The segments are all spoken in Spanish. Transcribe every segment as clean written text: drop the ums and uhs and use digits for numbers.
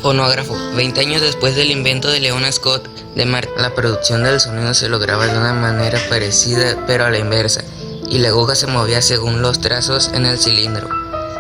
Fonógrafo. 20 años después del invento de Leon Scott de la producción del sonido se lograba de una manera parecida pero a la inversa, y la aguja se movía según los trazos en el cilindro.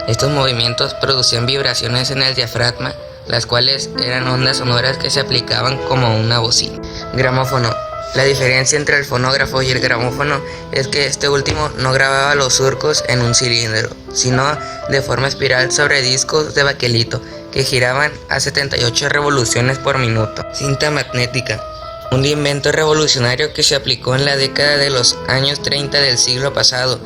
Estos movimientos producían vibraciones en el diafragma, las cuales eran ondas sonoras que se aplicaban como una bocina. Gramófono. La diferencia entre el fonógrafo y el gramófono es que este último no grababa los surcos en un cilindro, sino de forma espiral sobre discos de baquelito que giraban a 78 revoluciones por minuto. Cinta magnética. Un invento revolucionario que se aplicó en la década de los años 30 del siglo pasado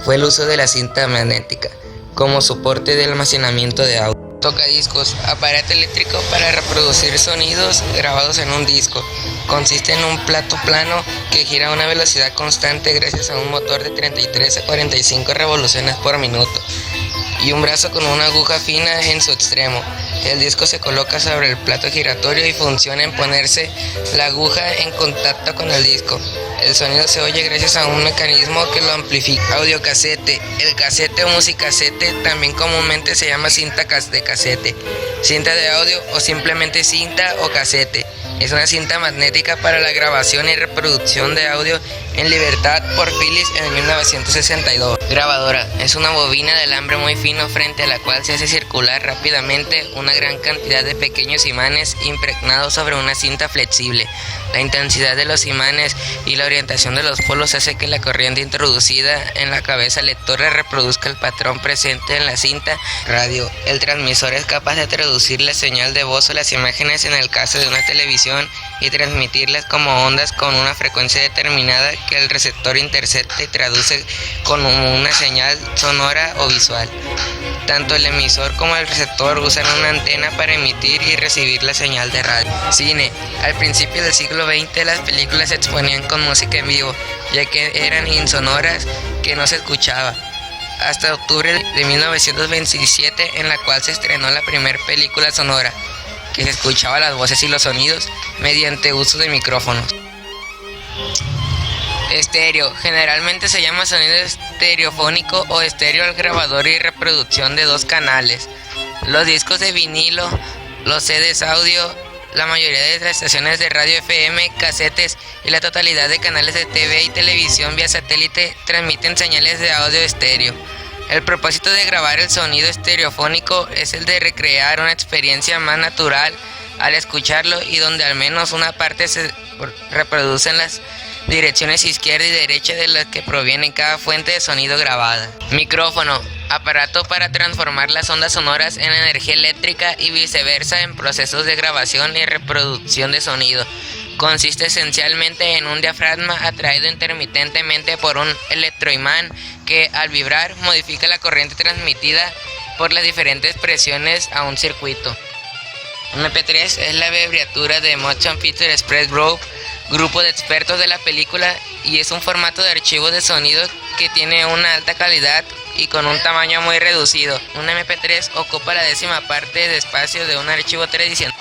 fue el uso de la cinta magnética como soporte de almacenamiento de audio. Tocadiscos, aparato eléctrico para reproducir sonidos grabados en un disco. Consiste en un plato plano que gira a una velocidad constante gracias a un motor de 33 a 45 revoluciones por minuto y un brazo con una aguja fina en su extremo. El disco se coloca sobre el plato giratorio y funciona en ponerse la aguja en contacto con el disco. El sonido se oye gracias a un mecanismo que lo amplifica. Audiocasete. El casete o musicasete también comúnmente se llama cinta de casete, cinta de audio o simplemente cinta o casete. Es una cinta magnética para la grabación y reproducción de audio en libertad por Philips en 1962. Grabadora. Es una bobina de alambre muy fino frente a la cual se hace circular rápidamente una gran cantidad de pequeños imanes impregnados sobre una cinta flexible. La intensidad de los imanes y la orientación de los polos hace que la corriente introducida en la cabeza lectora reproduzca el patrón presente en la cinta. Radio. El transmisor es capaz de traducir la señal de voz o las imágenes en el caso de una televisión y transmitirlas como ondas con una frecuencia determinada que el receptor intercepta y traduce como una señal sonora o visual. Tanto el emisor como el receptor usan una antena para emitir y recibir la señal de radio. Cine. Al principio del siglo XX las películas se exponían con música en vivo, ya que eran insonoras que no se escuchaba. Hasta octubre de 1927, en la cual se estrenó la primera película sonora, que se escuchaba las voces y los sonidos mediante uso de micrófonos. Estéreo. Generalmente se llama sonido estereofónico o estéreo al grabador y reproducción de dos canales. Los discos de vinilo, los CDs audio, la mayoría de las estaciones de radio FM, casetes y la totalidad de canales de TV y televisión vía satélite transmiten señales de audio estéreo. El propósito de grabar el sonido estereofónico es el de recrear una experiencia más natural al escucharlo y donde al menos una parte se reproduce en las direcciones izquierda y derecha de las que proviene cada fuente de sonido grabada. Micrófono. Aparato para transformar las ondas sonoras en energía eléctrica y viceversa en procesos de grabación y reproducción de sonido. Consiste esencialmente en un diafragma atraído intermitentemente por un electroimán que, al vibrar, modifica la corriente transmitida por las diferentes presiones a un circuito. MP3 es la abreviatura de Motion Picture Express Group, grupo de expertos de la película, y es un formato de archivo de sonido que tiene una alta calidad y con un tamaño muy reducido. Un MP3 ocupa la 10ª parte de espacio de un archivo tradicional.